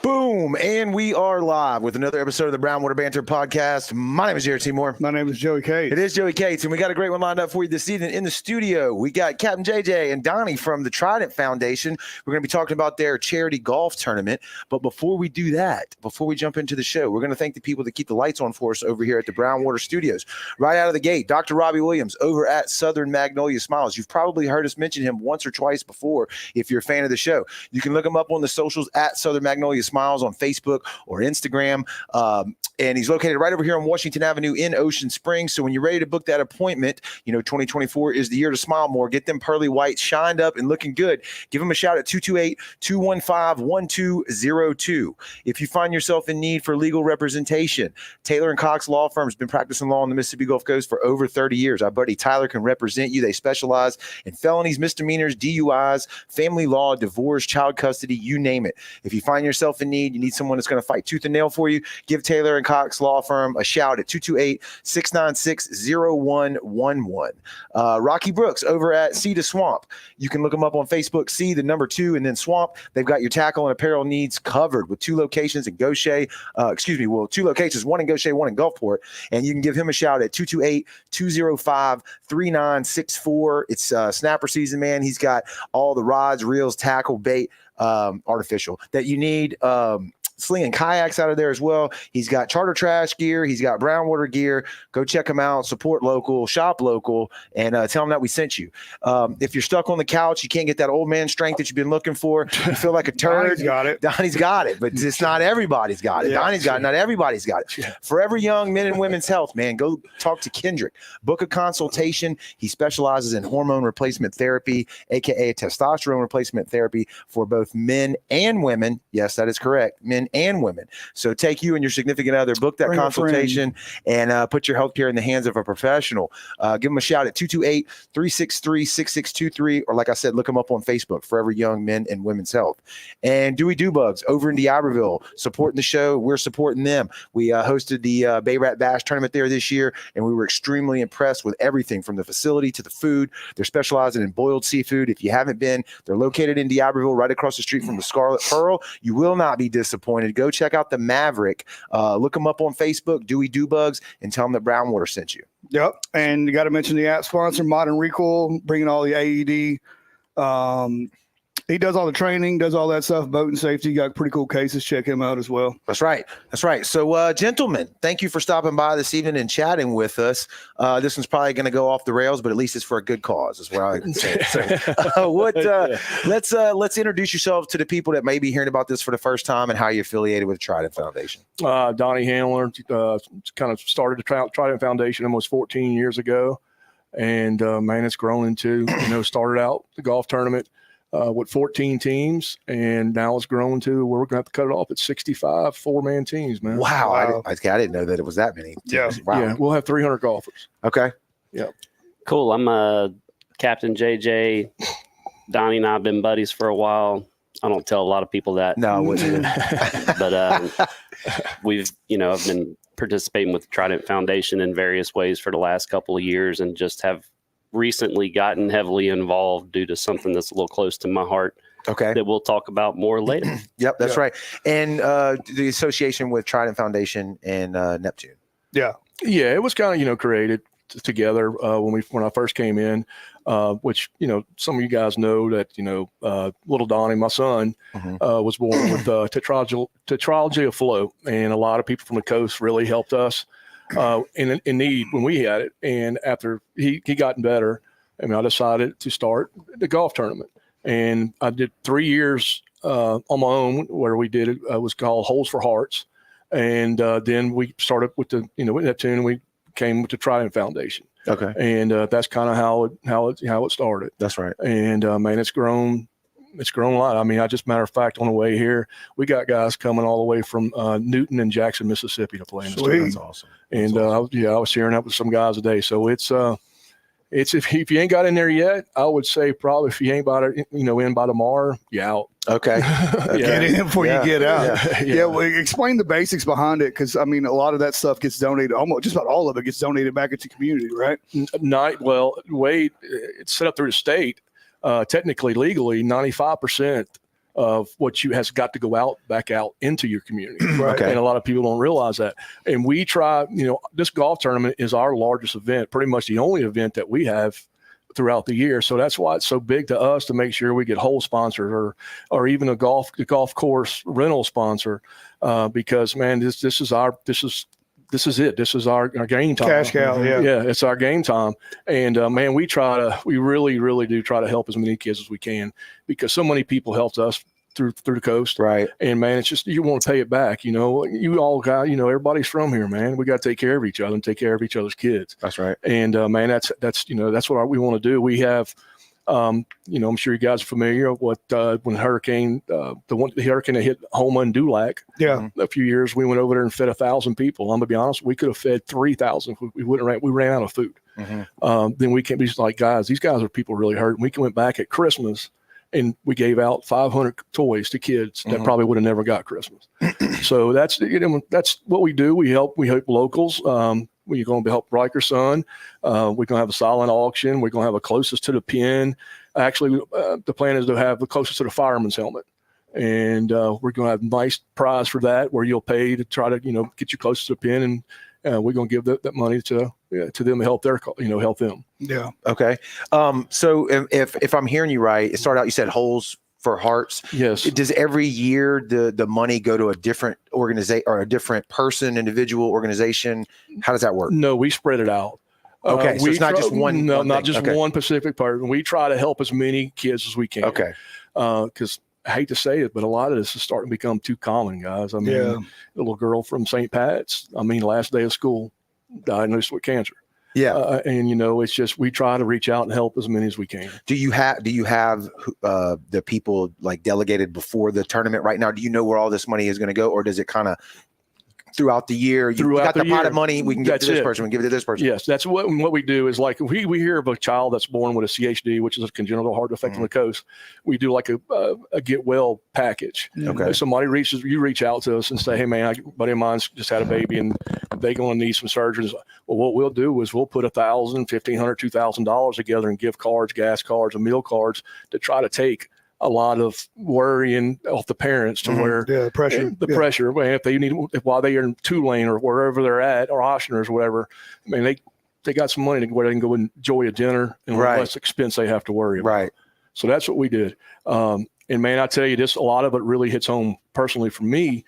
Boom, and we are live with another episode of the Brown Water Banter podcast. My name is Jared Seymour. My name is Joey Cates. It is Joey Cates, and we got a great one lined up for you this evening in the studio. We got Captain JJ and Donnie from the Trident Foundation. We're going to be talking about their charity golf tournament. But before we do that, before we jump into the show, we're going to thank the people that keep the lights on for us over here at the Brown Water Studios. Right out of the gate, Dr. Robbie Williams over at Southern Magnolia Smiles. You've probably heard us mention him once or twice before if you're a fan of the show. You can look him up on the socials at Southern Magnolia Smiles on Facebook or Instagram. And he's located right over here on Washington Avenue in Ocean Springs. So when you're ready to book that appointment, 2024 is the year to smile more. Get them pearly whites shined up and looking good. Give them a shout at 228-215-1202. If you find yourself in need for legal representation, Taylor & Cox Law Firm has been practicing law on the Mississippi Gulf Coast for over 30 years. Our buddy Tyler can represent you. They specialize in felonies, misdemeanors, DUIs, family law, divorce, child custody, you name it. If you find yourself in need, you need someone that's going to fight tooth and nail for you, give Taylor & Cox Law Firm a shout at 228-696-0111. Rocky Brooks over at Sea to Swamp. You can look them up on Facebook, Sea, the number 2, and then Swamp. They've got your tackle and apparel needs covered with 2 locations in Goshen. 2 locations, one in Goshen, one in Gulfport. And you can give him a shout at 228-205-3964. It's snapper season, man. He's got all the rods, reels, tackle, bait, artificial that you need. Slinging kayaks out of there as well. He's got charter trash gear. He's got brown water gear. Go check him out. Support local, shop local, and tell him that we sent you. If you're stuck on the couch, you can't get that old man strength that you've been looking for. You feel like a turd. Donnie's got it, but it's not everybody's got it. Yeah, Donnie's got it. Not everybody's got it. Yeah. Forever Young Men and Women's Health, man. Go talk to Kendrick. Book a consultation. He specializes in hormone replacement therapy, aka testosterone replacement therapy for both men and women. Yes, that is correct. Men and women. So take you and your significant other, book that consultation, and put your healthcare in the hands of a professional. Give them a shout at 228-363-6623, or like I said, look them up on Facebook, Forever Young Men and Women's Health. And Dewey Bugs over in D'Iberville, supporting the show. We're supporting them. We hosted the Bay Rat Bash tournament there this year, and we were extremely impressed with everything from the facility to the food. They're specializing in boiled seafood. If you haven't been, they're located in D'Iberville, right across the street from the Scarlet Pearl. You will not be disappointed. Go check out the Maverick. Look them up on Facebook, Dewey Bugs, and tell them that Brown Water sent you. Yep. And you got to mention the app sponsor, Modern Recoil, bringing all the AED. He does all the training, does all that stuff, boat and safety. Got pretty cool cases. Check him out as well. That's right. That's right. So, gentlemen, thank you for stopping by this evening and chatting with us. This one's probably going to go off the rails, but at least it's for a good cause, is what I can say. So, let's introduce yourself to the people that may be hearing about this for the first time and how you're affiliated with Trident Foundation. Donnie Handler kind of started the Trident Foundation almost 14 years ago, and man, it's grown into started out the golf tournament with 14 teams, and now it's grown to where we're going to have to cut it off at 65 4-man teams, man. Wow. I didn't know that it was that many teams. Yeah. Wow. Yeah, we'll have 300 golfers. Okay. Yeah. Cool. I'm Captain JJ. Donnie and I have been buddies for a while. I don't tell a lot of people that. No, I wouldn't. But we've, I've been participating with the Trident Foundation in various ways for the last couple of years, and just have recently gotten heavily involved due to something that's a little close to my heart. Okay. That we'll talk about more later. Yep, that's right. And the association with Trident Foundation and Neptune. Yeah. Yeah, it was kind of, created together when I first came in, which, some of you guys know that, little Donnie, my son, was born with tetralogy of flow. And a lot of people from the coast really helped us in need when we had it. And after he gotten better, I decided to start the golf tournament. And I did 3 years on my own where we did it. It was called Holes for Hearts. And then we started with with Neptune, and we came with the Trident Foundation. Okay. And that's kind of how it started. That's right. And man, it's grown a lot. Matter of fact, on the way here, we got guys coming all the way from Newton and Jackson, Mississippi to play in the That's awesome. And I was sharing up with some guys today. So it's if you ain't got in there yet, I would say probably if you ain't in by tomorrow, you out. Okay. Get in before you get out. Yeah. Well, explain the basics behind it, because a lot of that stuff gets donated. Almost just about all of it gets donated back into the community, right? It's set up through the state. Technically, legally, 95% of what you has got to go back out into your community. Right. Okay. And a lot of people don't realize that. And we try, this golf tournament is our largest event, pretty much the only event that we have throughout the year. So that's why it's so big to us to make sure we get hole sponsors or even a golf course rental sponsor, because man, this is it. This is our game time. Cash cow. Yeah, it's our game time. And man, we really, really do try to help as many kids as we can, because so many people helped us through the coast. Right. And man, it's just, you want to pay it back. You all got, everybody's from here, man. We got to take care of each other and take care of each other's kids. That's right. And man, that's what we want to do. We have, I'm sure you guys are familiar with when hurricane, the hurricane that hit Houma and Dulac. Yeah. A few years, we went over there and fed 1,000 people. I'm gonna be honest, we could have fed 3,000. We ran out of food. Then we can't be like, guys, these guys are people really hurt. And we went back at Christmas and we gave out 500 toys to kids that probably would have never got Christmas. So that's what we do. We help locals. We're going to help Riker Son. We're going to have a silent auction. We're going to have a closest to the pin. Actually, the plan is to have the closest to the fireman's helmet. And we're going to have a nice prize for that, where you'll pay to try to, get you close to the pin. And we're going to give that money to them to help help them. Yeah. Okay. So if I'm hearing you right, it started out, you said Holes for Hearts. Yes. Does every year the money go to a different organization or a different person, individual, organization? How does that work? No, we spread it out. Okay. So it's not just one. No, one not thing. just Okay. one specific person. We try to help as many kids as we can. Okay. Because I hate to say it, but a lot of this is starting to become too common, guys. I mean, Yeah. a little girl from St. Pat's, last day of school, diagnosed with cancer. Yeah. And it's just, we try to reach out and help as many as we can. Do you have the people like delegated before the tournament right now? Do you know where all this money is going to go, or does it kind of throughout the year? You got the pot of money, we can give it to this person, we can give it to this person. Yes, that's what we do is, like, we hear of a child that's born with a CHD, which is a congenital heart defect on the coast. We do like a get well package. Okay. If somebody you reach out to us and say, hey man, a buddy of mine's just had a baby and they're going to need some surgery. Well, what we'll do is we'll put $1,000, $1,500, $2,000 together in gift cards, gas cards, and meal cards to try to take a lot of worrying off the parents to where pressure. pressure. If they need, while they are in Tulane or wherever they're at, or Oshner or whatever, they got some money to where they can go and enjoy a dinner and less expense they have to worry about. Right. So that's what we did. And man, I tell you, a lot of it really hits home personally for me,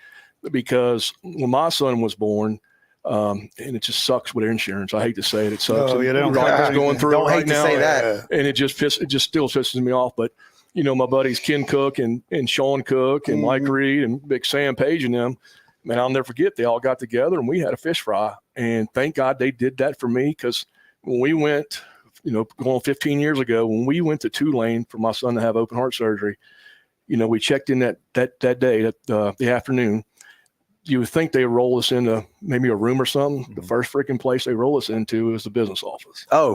because when my son was born, and it just sucks with insurance. I hate to say it. It sucks. Oh, yeah, Riker's going through don't it hate right to now, say that. and it just still pisses me off. But my buddies Ken Cook and Sean Cook and Mike Reed and Big Sam Page and them, man, I'll never forget. They all got together and we had a fish fry. And thank God they did that for me, because when we went, going 15 years ago, when we went to Tulane for my son to have open heart surgery, we checked in that day, the afternoon. You would think they roll us into maybe a room or something. The first freaking place they roll us into is the business office. Oh,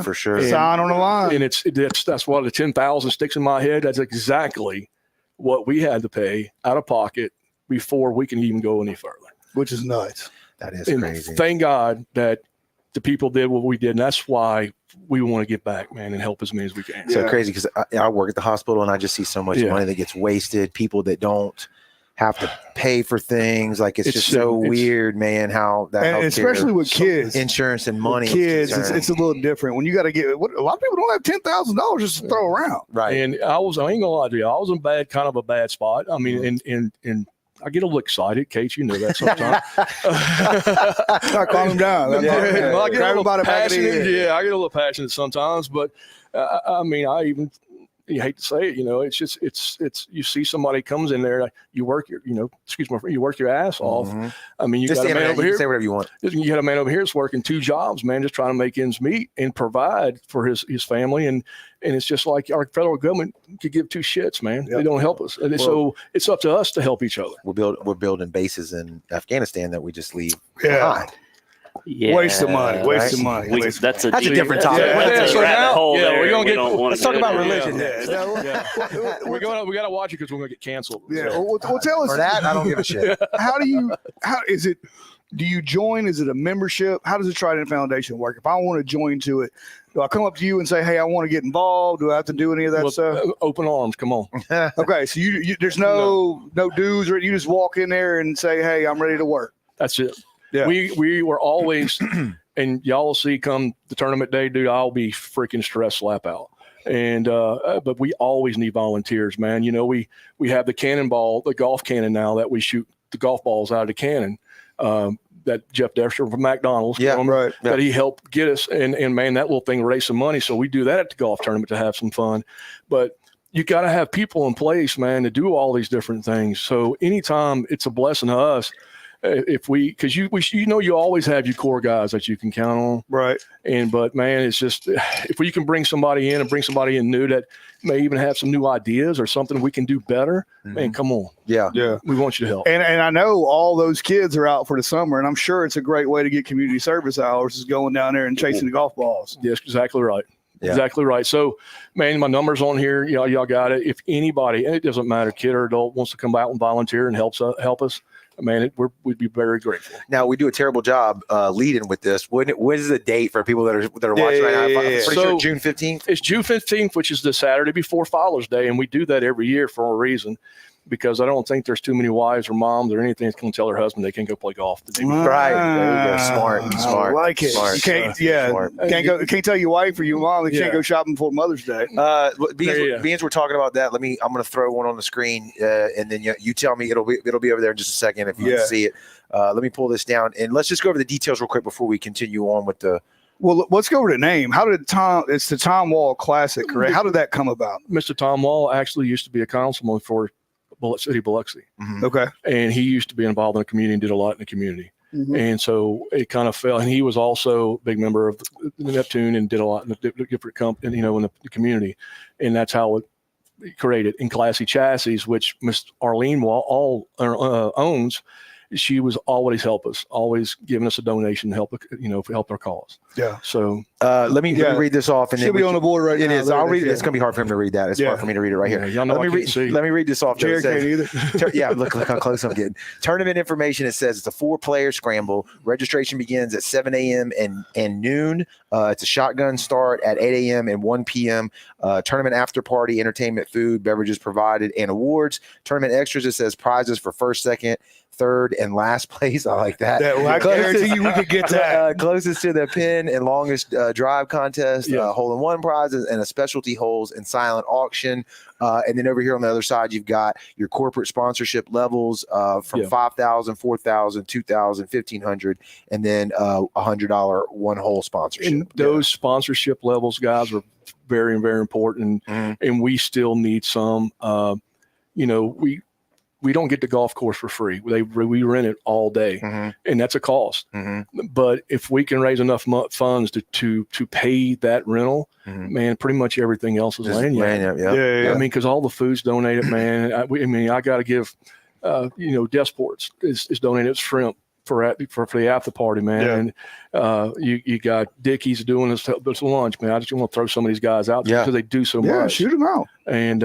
for sure. Sign on the line. And that's what the 10,000 sticks in my head. That's exactly what we had to pay out of pocket before we can even go any further. Which is nuts. That is crazy. Thank God that the people did what we did, and that's why we want to get back, man, and help as many as we can. So crazy, because I work at the hospital and I just see so much money that gets wasted. People that don't have to pay for things, like it's just so weird, man. How that, and especially with kids, insurance and money, kids, it's a little different. When you got to get a lot of people don't have $10,000 just to throw around, right? And I ain't gonna lie to you, I was in kind of a bad spot. I mean, and I get a little excited, Kate. You know that sometimes. I calm him down. I get a little passionate. Yeah, I get a little passionate sometimes, but I mean, you hate to say it, it's just, it's, you see somebody comes in there, you work your, you work your ass off. I mean, you got a man over here, say whatever you want. You got a man over here that's working 2 jobs, man, just trying to make ends meet and provide for his family. And it's just like our federal government could give 2 shits, man. Yep. They don't help us. And so it's up to us to help each other. We're building bases in Afghanistan that we just leave behind. Yeah, waste of money. That's a different topic. That's a rabbit hole there. We're gonna let's talk about religion. We got to watch it because we're gonna get canceled. Yeah. Well, tell us for that. I don't give a shit. How is it? Do you join? Is it a membership? How does the Trident Foundation work? If I want to join to it, do I come up to you and say, "Hey, I want to get involved"? Do I have to do any of that stuff? Open arms. Come on. Okay, so you there's no dues, or you just walk in there and say, "Hey, I'm ready to work." That's it. Yeah. We were always, and y'all will see come the tournament day, dude, I'll be freaking stressed slap out. And but we always need volunteers, man. You know, we have the cannonball, the golf cannon now that we shoot the golf balls out of the cannon. That Jeff Dexter from McDonald's, that he helped get us. And man, that little thing raised some money. So we do that at the golf tournament to have some fun. But you got to have people in place, man, to do all these different things. So anytime it's a blessing to us, if we, because you always have your core guys that you can count on, right? But man, it's just if we can bring somebody in and bring somebody in new that may even have some new ideas or something we can do better, man, come on, yeah, we want you to help. And I know all those kids are out for the summer, and I'm sure it's a great way to get community service hours is going down there and chasing the golf balls. Yes, exactly right. Yeah. Exactly right. So, man, my number's on here. Y'all got it. If anybody, and it doesn't matter, kid or adult, wants to come out and volunteer and help us, man, we'd be very grateful. Now, we do a terrible job leading with this. When is the date for people that are watching right now? I'm pretty sure June 15th. It's June 15th, which is the Saturday before Father's Day, and we do that every year for a reason. Because I don't think there's too many wives or moms or anything that's going to tell their husband they can't go play golf. Right. There you go. Smart. I like it. Smart. You can't, can't tell your wife or your mom that you can't go shopping for Mother's Day. Beans, we're talking about that. I'm going to throw one on the screen, and then you tell me it'll be over there in just a second if you can see it. Let me pull this down, and let's just go over the details real quick before we continue on with the. Well, let's go over the name. It's the Tom Wall Classic, correct? How did that come about? Mr. Tom Wall actually used to be a councilman for City of Biloxi. Mm-hmm. Okay. And he used to be involved in the community and did a lot in the community. Mm-hmm. And so it kind of fell. And he was also a big member of the Neptune and did a lot in the different company, in the community. And that's how it created in Classy Chassis, which Miss Arlene Wall owns. She was always help us, always giving us a donation to help, help our cause. Yeah. So let me read this off, and she'll be on the board right now. It is. I'll read it. It's gonna be hard for him to read that. It's hard for me to read it right here. Y'all know let me read this off. Jared can't either. Look how close I'm getting. Tournament information. It says it's a 4-player scramble. Registration begins at 7 a.m. and noon. It's a shotgun start at 8 a.m. and 1 p.m. Tournament after party, entertainment, food, beverages provided, and awards. Tournament extras. It says prizes for first, second, third, and last place. I like that. I guarantee you we could get that. Closest to the pin and longest drive contest, hole-in-one prizes, and a specialty holes and silent auction. And then over here on the other side, you've got your corporate sponsorship levels from $5,000, $4,000, $2,000, $1,500, and then $100 one-hole sponsorship. And those sponsorship levels, guys, are very, very important, and we still need some. We don't get the golf course for free. We rent it all day, and that's a cost. But if we can raise enough funds to pay that rental, man, pretty much everything else is laying up. Yeah. I mean, because all the food's donated, man. I got to give, Desports is donated shrimp for the after party, man. And you got Dickie's doing this lunch, man. I just want to throw some of these guys out there because they do so much. Yeah, shoot them out. And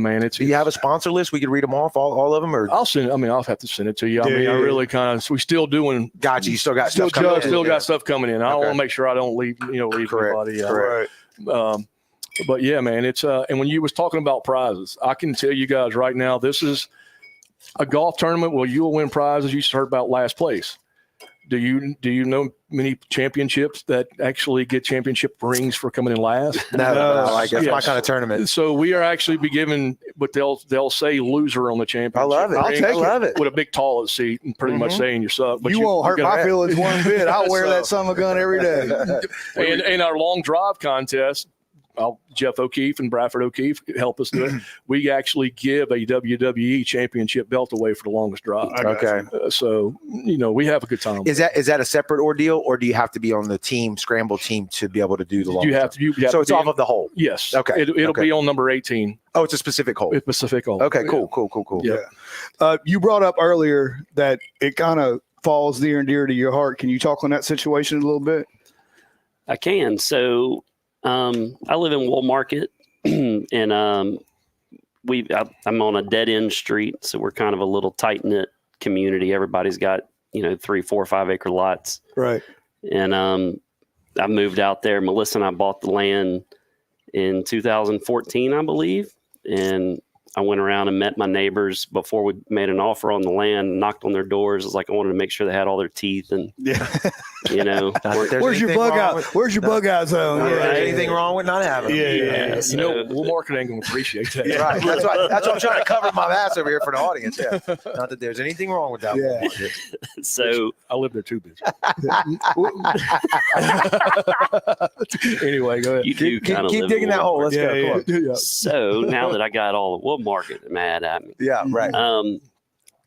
man, it's. Do you have a sponsor list? We could read them off, all of them, or I'll send. I'll have to send it to you. I really kind of. We still doing. Gotcha. You still got stuff coming in. Still got stuff coming in. I want to make sure I don't leave anybody out. Correct. But yeah, man, it's and when you was talking about prizes, I can tell you guys right now, this is a golf tournament. Well, you'll win prizes. You heard about last place. Do you know many championships that actually get championship rings for coming in last? No, I guess my kind of tournament. So we are actually be given, but they'll say loser on the championship. I love it. I love it With a big toilet seat and pretty much saying you suck. But you won't hurt my feelings one bit. I'll wear that son of a gun every day. And our long drive contest, Jeff O'Keefe and Bradford O'Keefe help us do it. We actually give a WWE championship belt away for the longest drive. Okay. So, we have a good time. Is that a separate ordeal, or do you have to be on the scramble team to be able to do the long? So it's off of the hole. Yes. Okay. It'll be on number 18. Oh, it's a specific hole. It's a specific hole. Okay, cool. Yeah. You brought up earlier that it kind of falls near and dear to your heart. Can you talk on that situation a little bit? I can. So I live in Wool Market, and I'm on a dead end street, so we're kind of a little tight knit community. Everybody's got 3, 4, 5 acre lots. Right. And I moved out there. Melissa and I bought the land in 2014, I believe. And I went around and met my neighbors before we made an offer on the land, knocked on their doors. It was like I wanted to make sure they had all their teeth and, Where's your bug out? Where's your bug out zone? Anything wrong with not having them? Yeah. So, Will Market ain't going to appreciate that. Right. That's what I'm trying to cover my ass over here for the audience. Yeah. Not that there's anything wrong with that. Yeah. So I live there too, busy. Anyway, go ahead. you do kind of Keep digging that hole. Let's go. Come on. So now that I got all the Will Market mad at me. Yeah. Right.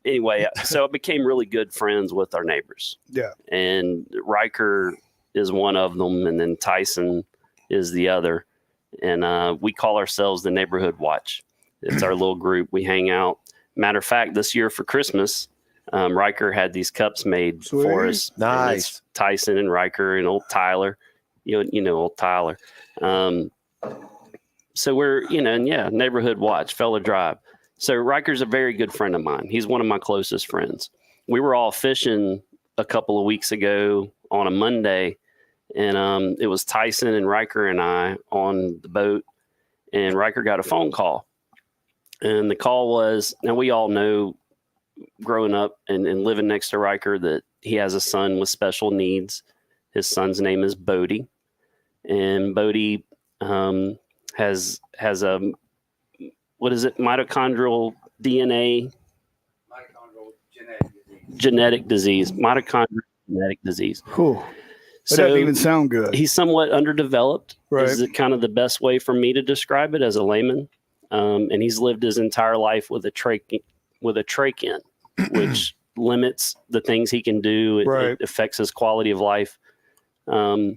Anyway, so I became really good friends with our neighbors. Yeah. And Riker is one of them, and then Tyson is the other. And we call ourselves the Neighborhood Watch. It's our little group. We hang out. Matter of fact, this year for Christmas, Riker had these cups made for us. Nice. Tyson and Riker and old Tyler. You know old Tyler. So we're, Neighborhood Watch, Fella Drive. So Riker's a very good friend of mine. He's one of my closest friends. We were all fishing a couple of weeks ago on a Monday, and it was Tyson and Riker and I on the boat, and Riker got a phone call. And the call was, now we all know growing up and living next to Riker that he has a son with special needs. His son's name is Bodie, and Bodie has a mitochondrial DNA genetic disease. Mitochondrial genetic disease. Cool. That So doesn't even sound good. he's somewhat underdeveloped. Right. Is kind of the best way for me to describe it as a layman. And he's lived his entire life with a trach in, which limits the things he can do. It affects his quality of life. So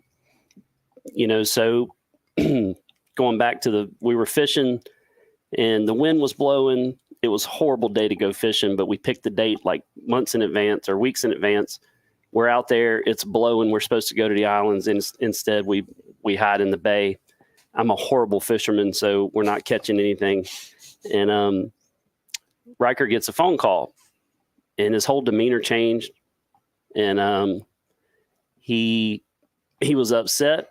going back to we were fishing and the wind was blowing. It was a horrible day to go fishing, but we picked the date like months in advance or weeks in advance. We're out there, it's blowing. We're supposed to go to the islands, and instead we hide in the bay. I'm a horrible fisherman, so we're not catching anything. And Riker gets a phone call, and his whole demeanor changed. And he was upset,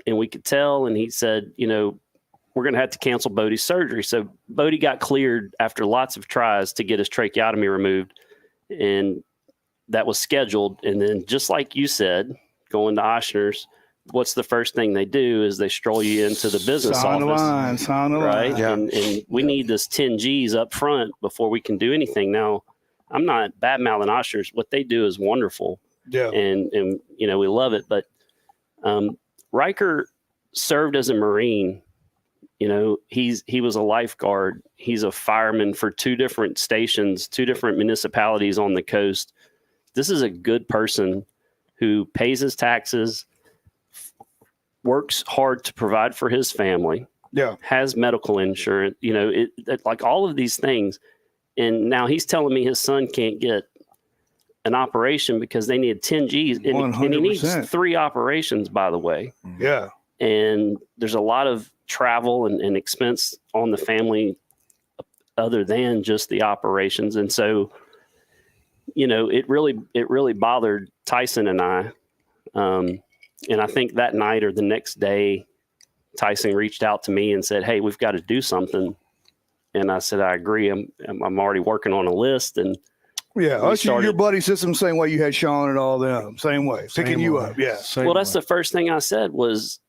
and we could tell. And he said, we're going to have to cancel Bodie's surgery. So Bodie got cleared after lots of tries to get his tracheotomy removed, and that was scheduled. And then, just like you said, going to Ochsner's, what's the first thing they do is they stroll you into the business office. Sign the line. Yeah. And we need this 10 G's up front before we can do anything. Now, I'm not bad mouthing Ochsner's. What they do is wonderful. Yeah. And we love it. But Riker served as a Marine. He was a lifeguard. He's a fireman for 2 different stations, 2 different municipalities on the coast. This is a good person who pays his taxes, works hard to provide for his family, has medical insurance, like all of these things. And now he's telling me his son can't get an operation because they need 10 G's. And he needs 3 operations, by the way. Yeah. And there's a lot of travel and expense on the family other than just the operations. And so, it really bothered Tyson and I. And I think that night or the next day, Tyson reached out to me and said, "Hey, we've got to do something." And I said, "I agree. I'm already working on a list." And your buddy system, same way you had Sean and all them, same way, picking you up. Yeah. Well, that's the first thing I said was,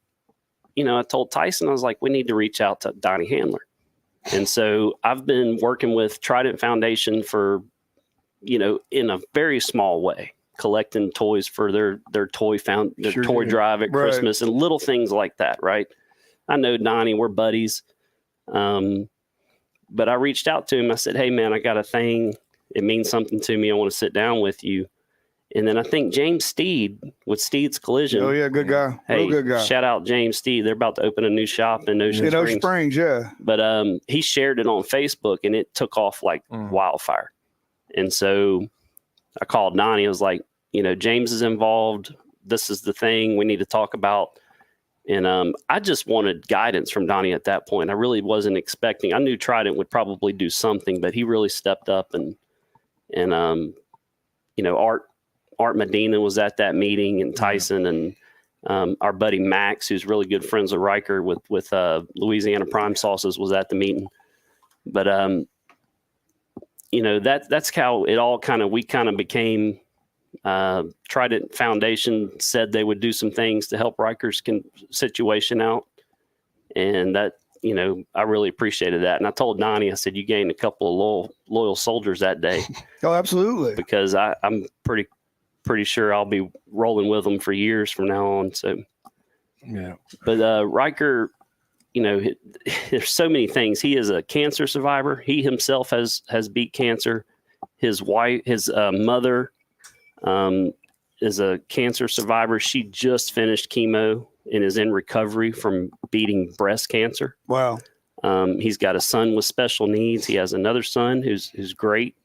I told Tyson, I was like, we need to reach out to Donnie Handler. And so I've been working with Trident Foundation for, in a very small way, collecting toys for their toy drive at Christmas and little things like that. Right. I know Donnie, we're buddies. But I reached out to him. I said, "Hey man, I got a thing. It means something to me. I want to sit down with you." And then I think James Steed with Steed's Collision. Oh yeah. Good guy. Hey, real good guy. Shout out James Steed. They're about to open a new shop in Ocean Springs. Yeah. But he shared it on Facebook and it took off like wildfire. And so I called Donnie. I was like, James is involved. This is the thing we need to talk about. And I just wanted guidance from Donnie at that point. I really wasn't expecting. I knew Trident would probably do something, but he really stepped up and Art Art Medina was at that meeting, and Tyson, and our buddy Max, who's really good friends with Riker with Louisiana Prime Sauces, was at the meeting. But that's how it all we became. Trident Foundation said they would do some things to help Riker's situation out, and that I really appreciated that. And I told Donnie, I said, you gained a couple of loyal soldiers that day. Oh, absolutely. Because I'm pretty sure I'll be rolling with them for years from now on. So, yeah. But Riker, there's so many things. He is a cancer survivor. He himself has beat cancer. His wife, his mother, is a cancer survivor. She just finished chemo and is in recovery from beating breast cancer. Wow. He's got a son with special needs. He has another son who's great.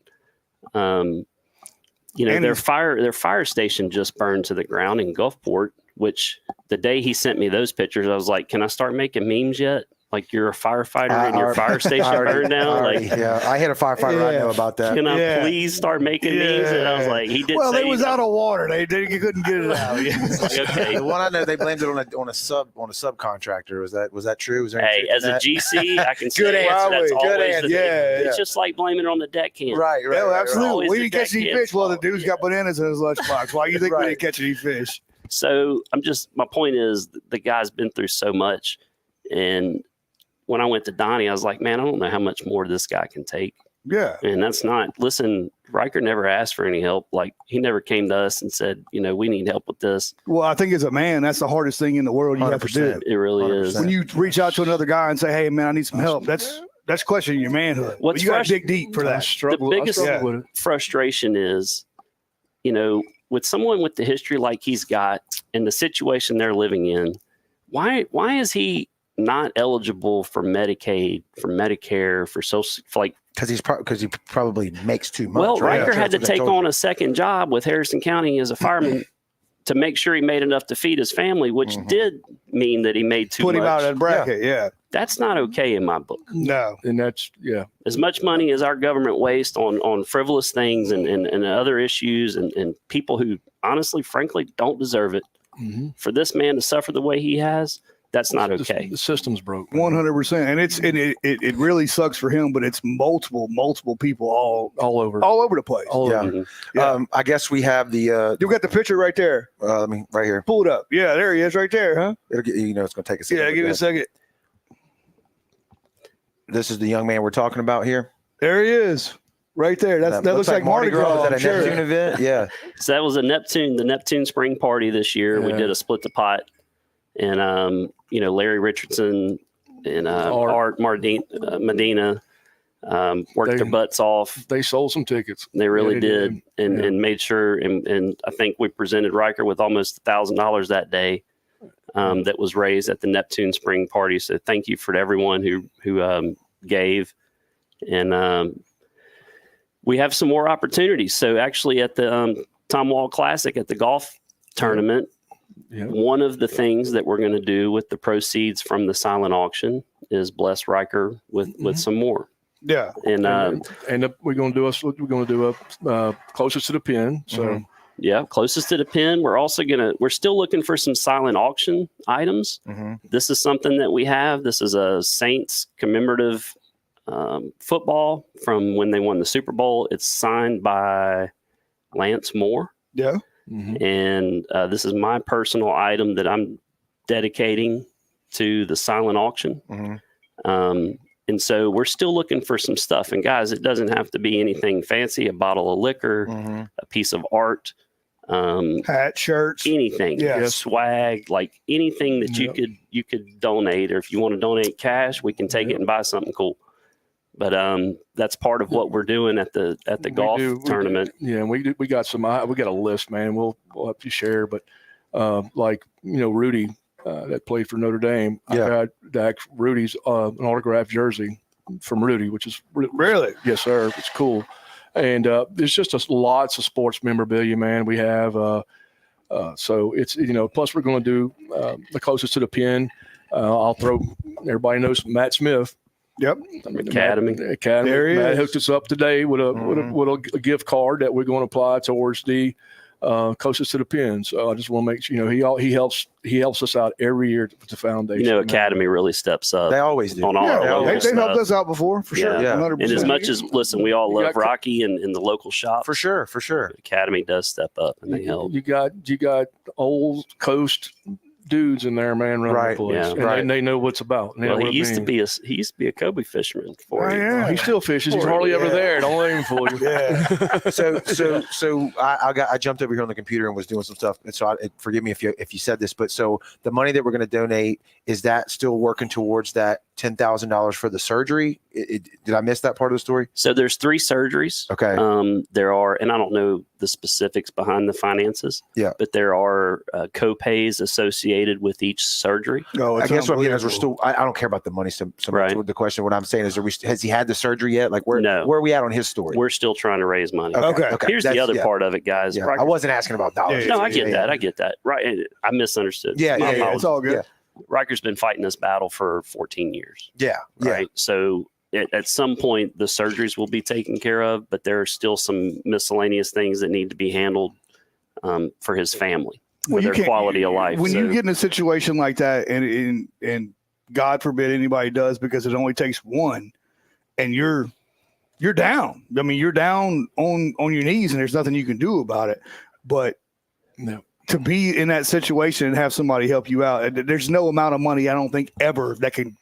Their fire station just burned to the ground in Gulfport, which the day he sent me those pictures, I was like, can I start making memes yet? Like, you're a firefighter and your fire station burned down. I had a firefighter. I know about that. Can I please start making memes? And I was like, he did. Well, they was out of water. They couldn't get it out. Okay. The one I know, they blamed it on a subcontractor. Was that true? Was there hey, as a GC, I can say good answer. That's good always answer. It's just like blaming it on the deckhand. Right. Yeah, absolutely. Right. We didn't catch any fish. Well, the dude's got bananas in his lunchbox. Why do you think we didn't catch any fish? So my point is, the guy's been through so much, and when I went to Donnie, I was like, man, I don't know how much more this guy can take. Yeah. And listen, Riker never asked for any help. Like, he never came to us and said, we need help with this. Well, I think as a man, that's the hardest thing in the world you have to do. It really 100%. Is. When you reach out to another guy and say, hey, man, I need some help, that's questioning your manhood. You got to dig deep for that. The biggest frustration is, with someone with the history like he's got and the situation they're living in, why is he not eligible for Medicaid, for Medicare, for social, because he probably makes too much. Well, Riker had to take on a second job with Harrison County as a fireman to make sure he made enough to feed his family, which did mean that he made too much. Put him out of that bracket, yeah. That's not okay in my book. No. And that's, as much money as our government wastes on frivolous things and other issues and people who honestly, frankly, don't deserve it. For this man to suffer the way he has, that's not okay. The system's broke. 100%. And it really sucks for him, but it's multiple people all over the place. I guess we have the you got the picture right there. Right here. Pull it up. Yeah, there he is right there, huh? It'll get, it's going to take a second. Yeah, give me a second. This is the young man we're talking about here. There he is. Right there. That looks like Mardi Gras. Is that a Neptune event? Yeah. So that was the Neptune spring party this year. We did a split the pot. And, Larry Richardson and Art Medina worked their butts off. They sold some tickets. They really did. And made sure. And I think we presented Riker with almost $1,000 that day that was raised at the Neptune spring party. So thank you for everyone who gave. And we have some more opportunities. So actually at the Tom Wall Classic at the golf tournament, one of the things that we're going to do with the proceeds from the silent auction is bless Riker with some more. Yeah, and we're going to do a closest to the pin. So closest to the pin. We're still looking for some silent auction items. This is something that we have. This is a Saints commemorative football from when they won the Super Bowl. It's signed by Lance Moore. Yeah. And this is my personal item that I'm dedicating to the silent auction. And so we're still looking for some stuff. And guys, it doesn't have to be anything fancy, a bottle of liquor, a piece of art, hat, shirts, anything, swag, like anything that you could donate, or if you want to donate cash, we can take it and buy something cool. But that's part of what we're doing at the golf tournament. And we got we got a list, man. We'll have to share. But Rudy that played for Notre Dame, I got Rudy's an autographed jersey from Rudy, which is really yes, sir. It's cool. And there's just lots of sports memorabilia, man. We have so it's plus we're going to do the closest to the pin. I'll throw everybody knows Matt Smith. Yep. Academy. There he is. Matt hooked us up today with a gift card that we're going to apply towards the closest to the pin. So I just want to make sure, he helps us out every year with the foundation. Academy really steps up. They always do. On all our local they've stuff. helped us out before for sure. Yeah. 100%. And as much as listen, we all You love got- Rocky and the local shop For sure. Academy does step up and they help. You got old coast dudes in there, man, running Right, the place. yeah. And Right. they know what's about. They know Well, what he it used to means. be a Kobe fisherman for Oh, you. yeah. He still fishes. He's hardly ever there. Don't let him fool you. Yeah. So I jumped over here on the computer and was doing some stuff. And so forgive me if you said this, but so the money that we're going to donate, is that still working towards that $10,000 for the surgery? Did I miss that part of the story? So there's 3 surgeries. Okay. There are, and I don't know the specifics behind the finances. Yeah. But there are co-pays associated with each surgery. Oh, I it's guess what I mean is we're unbelievable. still. I don't care about the money so much. Right. The question, what I'm saying is, has he had the surgery yet? Like No. where are we at on his story? We're still trying to raise money. Okay. Here's the That's- other yeah, part of it, guys. Yeah. Riker- I wasn't asking about dollars. Yeah, no, I get Yeah, that. I get that. Right. I misunderstood. Yeah, My yeah, apologies. It's all good. Yeah. Riker's been fighting this battle for 14 years. Yeah. Right. So at some point, the surgeries will be taken care of, but there are still some miscellaneous things that need to be handled for his family, for their quality of life. When you So- get in a situation like that, and God forbid anybody does, because it only takes one, and you're down. I mean, you're down on your knees, and there's nothing you can do about it. But No. to be in that situation and have somebody help you out, there's no amount of money I don't think ever that can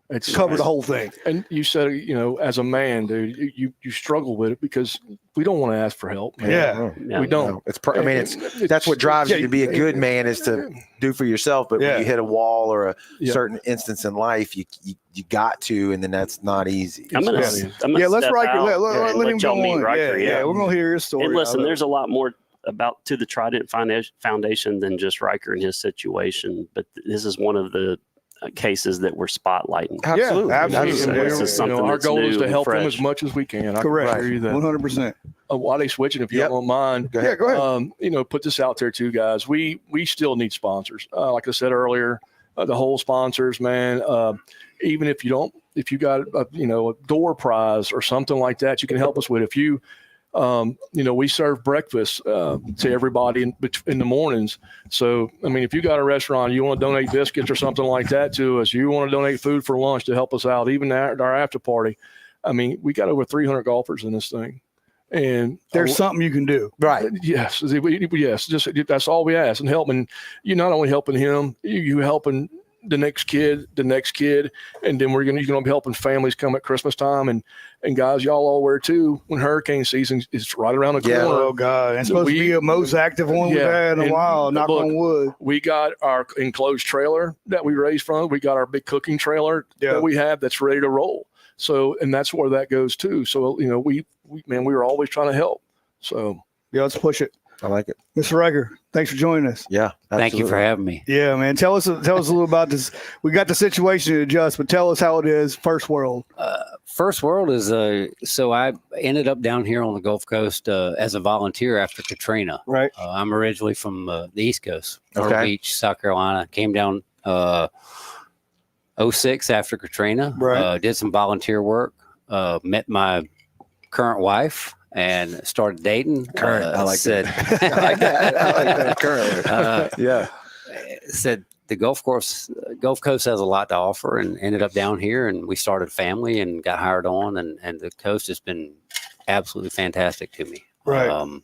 It's cover the whole thing. And you said, as a man, dude, you struggle with it because we don't want to ask for help. Man. Yeah. Yeah. We don't. No, that's what drives you to be a good man, is to do for yourself. But Yeah. when you hit a wall or a Yeah. certain instance in life, you got to, and then that's not easy. I'm gonna Yeah. let's Let's Riker. out Let and him y'all go meet on. Riker. Yeah, we're gonna hear his story. And listen, out of it. there's a lot more to the Trident Foundation than just Riker and his situation, but this is one of the cases that we're spotlighting. Absolutely. absolutely. So this is something our that's goal is new to help and them fresh. as much as we can. I correct. can assure you that. 100%. While they switching, if you Yep. don't mind, Go ahead. Yeah, go ahead. put this out there too, guys. We still need sponsors. Like I said earlier, the whole sponsors, man. Even if you got a door prize or something like that, you can help us with. If you, we serve breakfast to everybody in the mornings. So, I mean, if you got a restaurant, you want to donate biscuits or something like that to us, you want to donate food for lunch to help us out, even at our after party. I mean, we got over 300 golfers in this thing. And There's something you can do. Right. yes, just that's all we ask. And helping, you're not only helping him, you helping the next kid, and then you're gonna be helping families come at Christmas time, and guys, y'all all aware too, when hurricane season is right around the Yeah. corner. Oh God! It's supposed to be the most active one we've Yeah, had in a and while. Knock look, on wood. We got our enclosed trailer that we raised from. We got our big cooking trailer Yeah. that we have that's ready to roll. So, and that's where that goes too. So, we were always trying to help. So, Yeah, let's push it. I like it. Mr. Riker, thanks for joining us. Yeah. Thank you for absolutely. having me. Yeah, man. Tell us a little about this. We got the situation to adjust, but tell us how it is. First world. First World is so I ended up down here on the Gulf Coast as a volunteer after Katrina. Right. I'm originally from the East Coast, Myrtle Okay. Beach, South Carolina. Came down 06 after Katrina. Right. Did some volunteer work. Met my current wife and started dating. Current, I like said, that. I like that. I like that. Currently. Yeah. said the Gulf Coast has a lot to offer, and ended up down here, and we started a family and got hired on, and the coast has been absolutely fantastic to me. Right.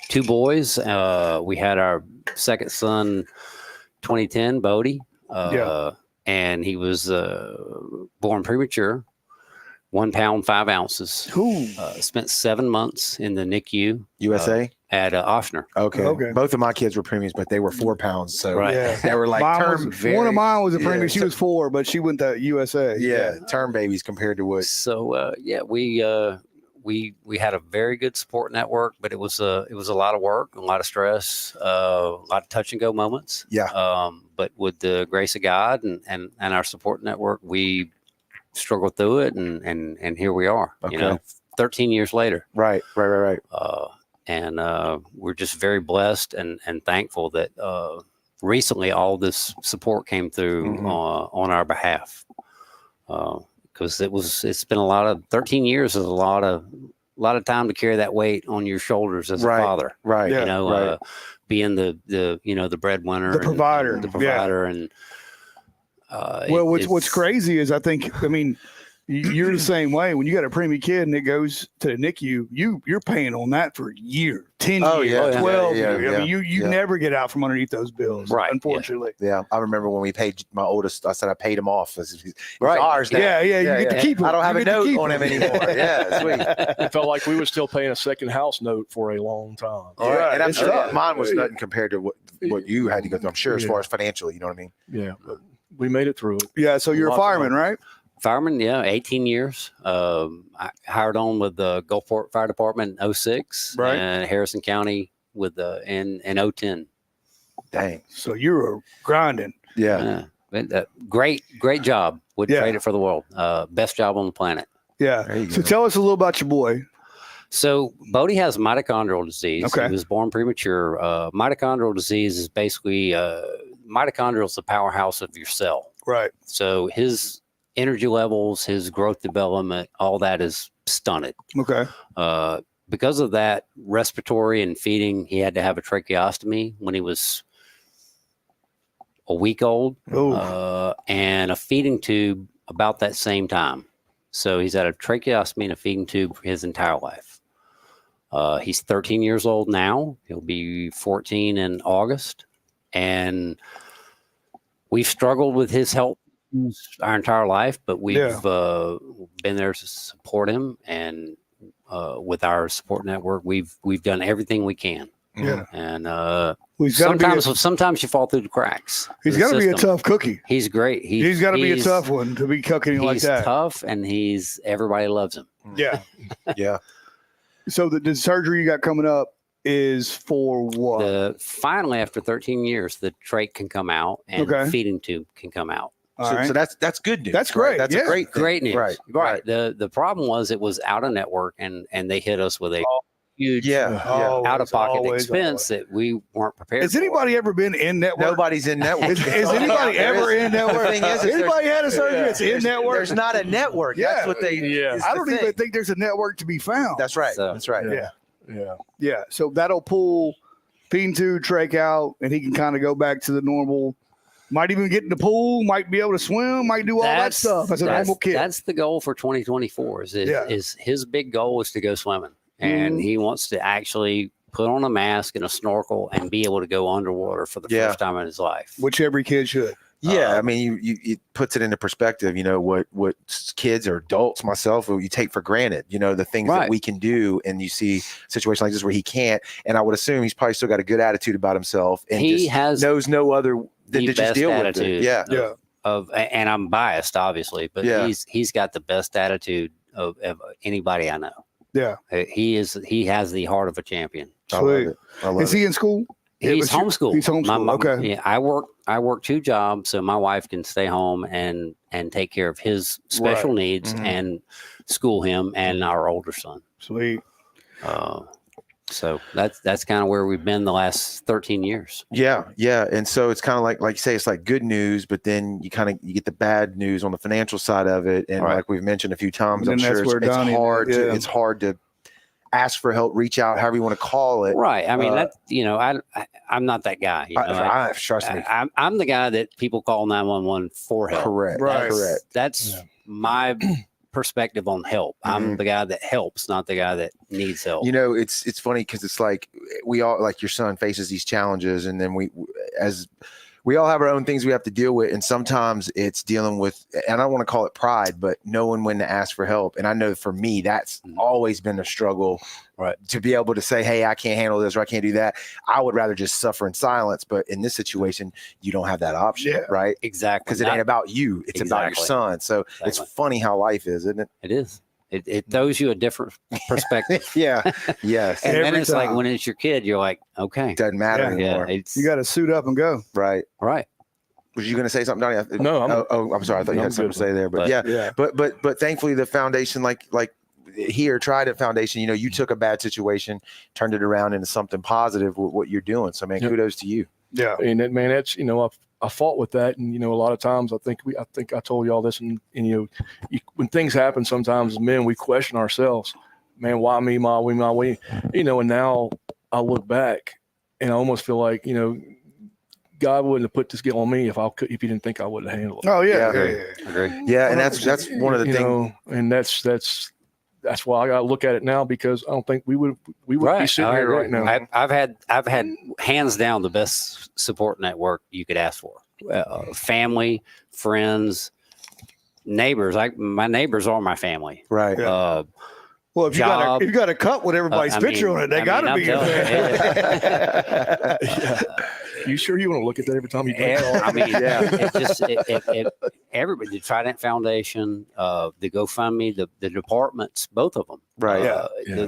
2 boys. We had our second son, 2010, Bodie. Yeah. And he was born premature, 1 pound 5 ounces. Ooh. Spent 7 months in the NICU USA. at Oshner. Okay. Okay. Both of my kids were premiums, but they were 4 pounds. So Right. Yeah. they were like Mine was- one of mine was a yeah, premium. She so- was 4, but she went to USA. Yeah, term babies compared to what. So we had a very good support network, but it was a lot of work, a lot of stress, a lot of touch and go moments. Yeah. But with the grace of God and our support network, we struggled through it, and here we are. Okay. 13 years later. Right. And we're just very blessed and thankful that recently all this support came through Mhm. on our behalf. Because it's been a lot of 13 years is a lot of lot of time to carry that weight on your shoulders as Right. a father. Right. Yeah. You know, right. being the the breadwinner, The provider. the Yeah. provider, and Well, what's crazy is I mean, you're the same way. When you got a preemie kid and it goes to the NICU, you're paying on that for a year, 10 Oh, years, yeah. 12 Yeah, years. I mean, you yeah. never get out from underneath those bills, Right, yeah. unfortunately. Yeah, I remember when we paid my oldest. I said I paid him off. It's Right. ours now. Yeah, you get to keep him. I don't have You a get to note keep on him anymore. Yeah, sweet. It felt like we were still paying a second house note for a long time. Yeah, Right, and I'm it's sure tough. mine was nothing compared to what you had to go through. I'm sure as far as financially, you know what I mean? Yeah, but we made it through it. Yeah, so you're a Lots of fireman, help. right? Fireman, yeah, 18 years. I hired on with the Gulfport Fire Department in 06, Right. and Harrison County with in 010. Dang. So you were grinding. Yeah. Great job. Wouldn't Yeah. trade it for the world. Best job on the planet. Yeah. There you So go. tell us a little about your boy. So Bodie has mitochondrial disease. Okay. He was born premature. Mitochondrial disease is basically mitochondrial is the powerhouse of your cell. Right. So his energy levels, his growth development, all that is stunted. Okay. Because of that, respiratory and feeding, he had to have a tracheostomy when he was a week old, Oh, and a feeding tube about that same time. So he's had a tracheostomy and a feeding tube for his entire life. He's 13 years old now. He'll be 14 in August. And we've struggled with his health our entire life, but we've been there to support him. And with our support network, we've done everything we can. yeah. And Well, he's got to be. sometimes you fall through the cracks. He's The got to be a system. tough cookie. He's great. He's got to be a tough one to be cooking like He's that. tough, and everybody loves him. Yeah. Yeah. So the surgery you got coming up is for what? Finally, after 13 years, the trach can come out and Okay. the feeding tube can come out. All So, right. so that's good news. That's great, Right? That's yeah. a great thing. Great news. Right. Right. The problem was it was out of network, and they hit us with a huge Yeah. Always, out of pocket always, expense that we weren't prepared Has for. anybody ever been in network? Nobody's in network. Is anybody ever in network? The thing is Anybody had a surgery that's in network? There's not a network. Yeah. That's what they. Yeah. is I the don't thing. even think there's a network to be found. That's right. So, That's right. Yeah. Yeah. Yeah. So that'll pull feeding tube, trach out, and he can kind of go back to the normal. Might even get in the pool. Might be able to swim. Might do all that stuff as a normal kid. That's the goal for 2024. Is his big goal is to go swimming, and he wants to actually put on a mask and a snorkel and be able to go underwater for the first time in his life. Which every kid should. Yeah, I mean, you it puts it into perspective. You know what kids or adults, myself, you take for granted. You know the things that Right. we can do, and you see situations like this where he can't. And I would assume he's probably still got a good attitude about himself, and He just has knows no other than the to just best deal with attitude. it. Yeah, Yeah. And I'm biased, obviously, but Yeah. he's got the best attitude of anybody I know. Yeah. He has the heart of a champion. I love Sweet. it. I love Is it. he in school? He's but you- homeschooled. he's homeschooled, okay. Yeah, I work 2 jobs, so my wife can stay home and take care of his special needs Mhm. and school him and our older son. Sweet. So that's kind of where we've been the last 13 years. Yeah, yeah, and so it's kind of like you say, it's like good news, but then you get the bad news on the financial side of it, and Right. like we've mentioned a few times, And I'm then sure that's where it's Donnie- hard to yeah. it's hard to ask for help, reach out, however you want to call it. Right. I mean, I'm not that guy. You know, Trust me, I'm the guy that people call 911 for help. correct, Right. correct. That's my perspective on help. I'm the guy that helps, not the guy that needs help. You know, it's funny because it's like we all, like your son faces these challenges, and then we all have our own things we have to deal with, and sometimes it's dealing with, and I don't want to call it pride, but knowing when to ask for help. And I know for me, that's always been a struggle, Right. to be able to say, hey, I can't handle this or I can't do that. I would rather just suffer in silence, but in this situation, you don't have that option, Yeah. right? Exactly. Because it ain't about you, it's about your Exactly. son. So it's Exactly. funny how life is, isn't it? It is. It throws you a different perspective. Yeah, yes. And then Every it's like time. when it's your kid, you're like, okay. Doesn't matter Yeah. anymore. It's You got to suit up and go. Right. right. Was you going to say something, Donnie? No, I'm sorry. I thought you I'm had something good to say there, but But- yeah. Yeah. But thankfully the foundation, like here, Trident Foundation, you know, you took a bad situation, turned it around into something positive with what you're doing. So man, Yep. kudos to you. Yeah. And that, man, that's, you know, I fought with that. And, you know, a lot of times I think I told you all this, and you know, when things happen, sometimes as men, we question ourselves. man, why me, my way, and now I look back and I almost feel like, God wouldn't have put this guilt on me if he didn't think I would have handled it. Oh yeah. Agree. Yeah, and that's one of the things. And that's why I got to look at it now, because I don't think we would be sitting I here agree. right now. I've had hands down the best support network you could ask for. Family, friends, neighbors. My neighbors are my family. Right. Yeah. Well, if you got a cup with everybody's picture on it, they got to be your family. Yeah. You sure you want to look at that every time you do it? Everybody, the Trident Foundation, the GoFundMe, the departments, both of them. Right.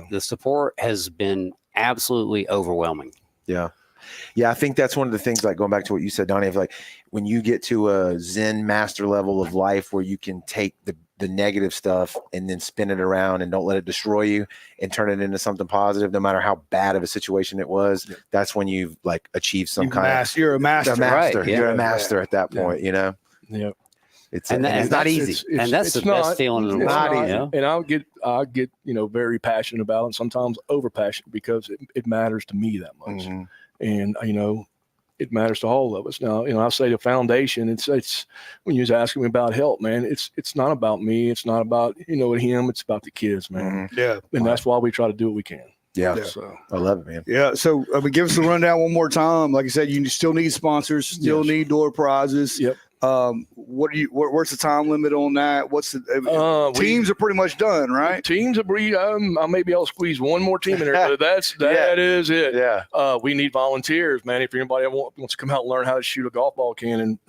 The support has been absolutely overwhelming. Yeah. Yeah, I think that's one of the things, like going back to what you said, Donnie, of like when you get to a Zen master level of life where you can take the negative stuff and then spin it around and don't let it destroy you and turn it into something positive, no matter how bad of a situation it was. Yeah. That's when you've like achieved some you're a master. Right. You're a master at that point, Yeah. It's not easy. And that's the best feeling in the world. Not easy. And I'll get very passionate about it, and sometimes over passionate, because it matters to me that much. Mm-hmm. And it matters to all of us. Now, I say the foundation, it's when you was asking me about help, man, it's not about me. It's not about, him. It's about the kids, man. Mm-hmm. Yeah. And that's why we try to do what we can. Yeah. So I love it, man. Yeah. So give us a rundown one more time. Like I said, you still need sponsors, still need door prizes. Yep. Where's the time limit on that? What's the teams are pretty much done, right? Teams I may be able to squeeze one more team in there, but that is it. Yeah. We need volunteers, man. If anybody wants to come out and learn how to shoot a golf ball cannon,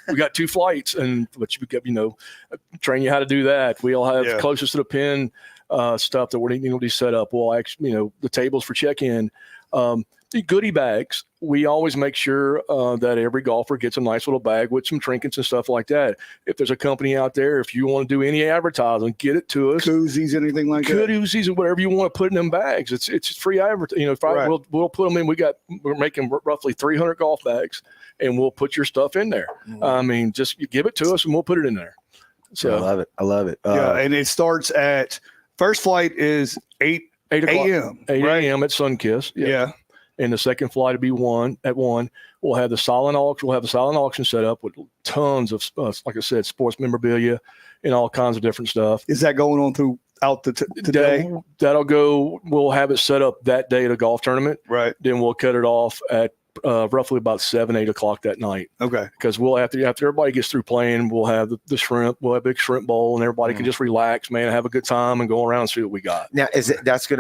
we got 2 flights, but you train you how to do that. We all have closest to the pin stuff that we're needing to set up. We'll actually, the tables for check-in. The goodie bags, we always make sure that every golfer gets a nice little bag with some trinkets and stuff like that. If there's a company out there, if you want to do any advertising, get it to us. Koozies, anything like that. Koozies and whatever you want to put in them bags. It's free advertising. Right. We'll put them in. We're making roughly 300 golf bags, and we'll put your stuff in there. Just give it to us and we'll put it in there. So I love it. And it starts at first flight is 8 a.m. 8 a.m. at Sunkiss. Yeah. And the second flight will be 1 at 1. We'll have the silent auction. We'll have the silent auction set up with tons of, like I said, sports memorabilia and all kinds of different stuff. Is that going on throughout the day? That'll go. We'll have it set up that day at a golf tournament. Right. Then we'll cut it off at roughly about 7, 8 o'clock that night. Okay. Because we'll after everybody gets through playing, we'll have the shrimp. We'll have a big shrimp bowl, and everybody can just relax, man, have a good time, and go around and see what we got. Now,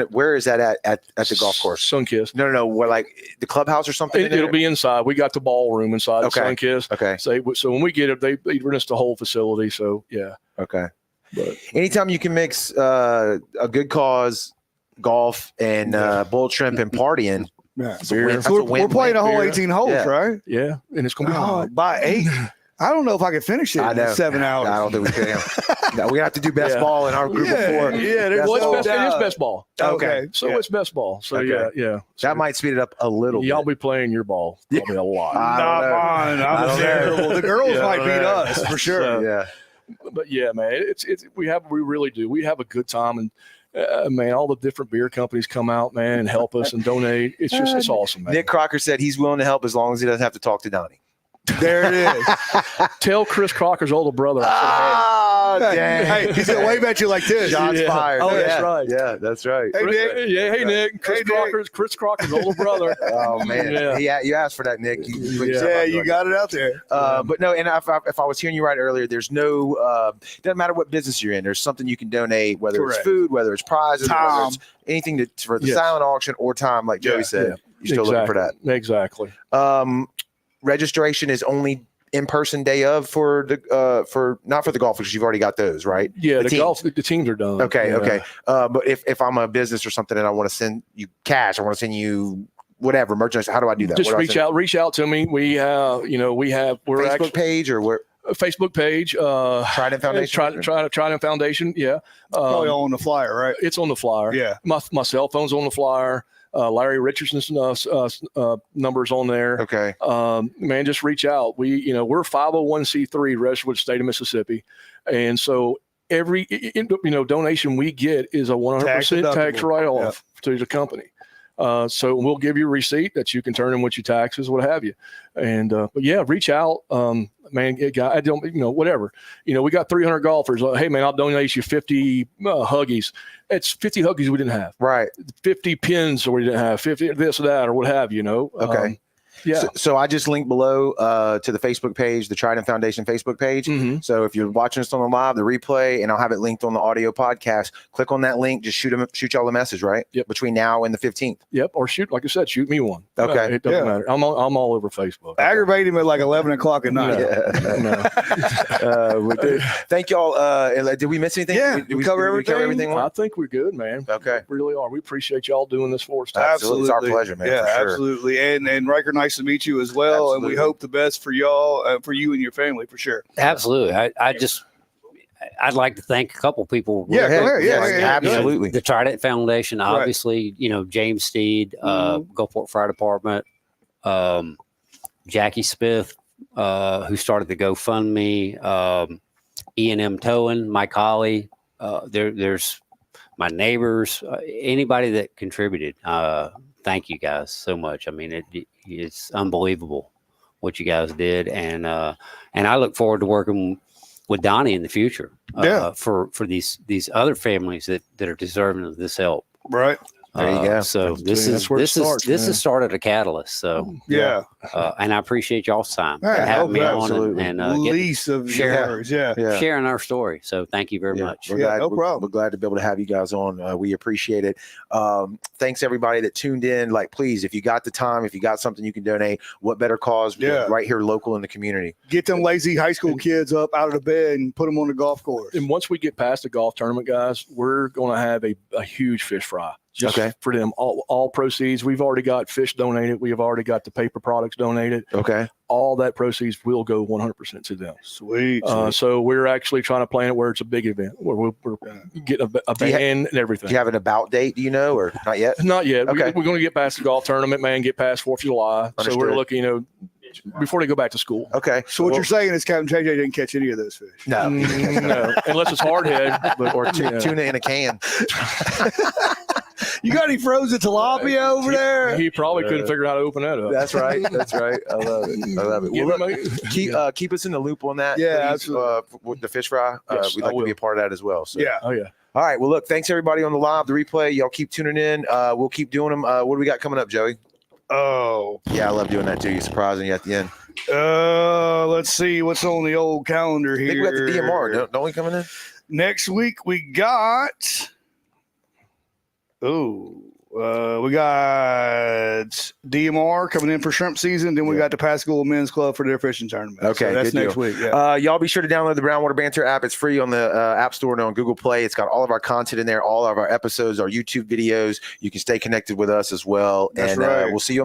where is that at the golf course? Sunkiss. No. Where, like the clubhouse or something? It'll be inside. We got the ballroom inside of Sunkiss. Okay. So when we get it, they rent us the whole facility. So yeah. Okay. But anytime you can mix a good cause, golf, and bull shrimp and partying. Yeah. So we're playing a whole 18 holes, right? Yeah. And it's going to be hot. By 8. I don't know if I can finish it in 7 hours. I don't think we can. No, we have to do best ball in our group before. Yeah, it is best ball. Okay. So it's best ball. So yeah. So that might speed it up a little bit. Y'all be playing your ball probably a lot. I'm terrible. The girls might beat us for sure. So, yeah. But yeah, man, we really do. We have a good time, and man, all the different beer companies come out, man, and help us and donate. It's awesome, man. Nick Crocker said he's willing to help as long as he doesn't have to talk to Donnie. There it is. Tell Chris Crocker's older brother. Dang. Hey, he's gonna wave at you like this. Shots fired. Oh, that's right. Yeah, that's right. Hey, Nick. Hey, Nick. Chris Crocker's older brother. Oh man, you asked for that, Nick. You got it out there. But no, and if I was hearing you right earlier, there's no doesn't matter what business you're in. There's something you can donate, whether it's food, whether it's prizes, whether it's anything for the silent auction or time, like Joey said. You're still looking for that. Exactly. Registration is only in-person day of for not for the golf, because you've already got those, right? Yeah, the teams are done. Okay. But if I'm a business or something and I want to send you cash, I want to send you whatever merchandise, how do I do that? Just reach out to me. We have Facebook page or where? Facebook page, Trident Foundation. Trident Foundation. Yeah. Probably on the flyer, right? It's on the flyer. Yeah. My cell phone's on the flyer. Larry Richardson's numbers on there. Okay. Man, just reach out. We're 501c3 registered with the state of Mississippi. And so every donation we get is a 100% tax write-off to the company. So we'll give you a receipt that you can turn in with your taxes, what have you. And but yeah, reach out, man. I don't, whatever. We got 300 golfers. Hey, man, I'll donate you 50 Huggies. It's 50 Huggies we didn't have. Right. 50 pins we didn't have. 50 this or that or what have you. Okay. Yeah. So I just linked below to the Facebook page, the Trident Foundation Facebook page. Mm-hmm. So if you're watching us on the live, the replay, and I'll have it linked on the audio podcast, click on that link. Just shoot y'all a message, right? Yep. Between now and the 15th. Yep. Or like I said, shoot me one. Okay. It doesn't matter. I'm all over Facebook. Aggravate him at like 11 o'clock at night. Thank y'all. Did we miss anything? Yeah. Did we cover everything? I think we're good, man. Okay. We really are. We appreciate y'all doing this for us. Absolutely. It's our pleasure, man. Yeah, for sure. absolutely. And Riker, nice to meet you as well. Absolutely. And we hope the best for y'all, for you and your family, for sure. Absolutely. I'd like to thank a couple people. Yeah, go ahead. Yeah, absolutely. The Trident Foundation, obviously, James Steed, Gulfport Fire Department, Jackie Smith, who started the GoFundMe, E&M Towing, Mike Holly. There's my neighbors, anybody that contributed. Thank you guys so much. I mean, it's unbelievable what you guys did, and I look forward to working with Donnie in the future. For these other families that are deserving of this help. Right. There you go. So this has started a catalyst. So yeah. And I appreciate y'all's time Yeah, having me on absolutely. and Lease of shares. Yeah. sharing our story. So thank you very much. We're glad, no problem. We're glad to be able to have you guys on. We appreciate it. Thanks everybody that tuned in. Like, please, if you got the time, if you got something you can donate, what better cause right here local in the community. Get them lazy high school kids up out of the bed and put them on the golf course. And once we get past the golf tournament, guys, we're going to have a huge fish fry. Just for them, all proceeds. We've already got fish donated. We have already got the paper products donated. Okay. All that proceeds will go 100% to them. Sweet. So we're actually trying to plan it where it's a big event, where we're getting a band and everything. Do you have an about date? Do you know, or not yet? Not yet. Okay. We're going to get past the golf tournament, man. Get past 4th of July. Understood. So we're looking, before they go back to school. Okay. So what you're saying is Captain JJ didn't catch any of those fish. No. No, unless it's hardhead, or tuna in a can. You got any frozen tilapia over there? He probably couldn't figure out how to open that up. That's right. That's right. I love it. Well, look, keep us in the loop on that. Yeah, please, absolutely. with the fish fry. Yes, we'd like to be a part of that as well. So. Yeah. Oh, yeah. All right. Well, look, thanks everybody on the live, the replay. Y'all keep tuning in. We'll keep doing them. What do we got coming up, Joey? Oh. Yeah, I love doing that too. You're surprising you at the end. Let's see what's on the old calendar here. I think we got the DMR. Don't we coming in? Next week we got. We got DMR coming in for shrimp season. Then we got the Pascagoula Men's Club for their fishing tournament. Okay, so that's good next deal. week. Yeah. Y'all be sure to download the Brownwater Banter app. It's free on the App Store and on Google Play. It's got all of our content in there, all of our episodes, our YouTube videos. You can stay connected with us as well. That's and right. We'll see you on the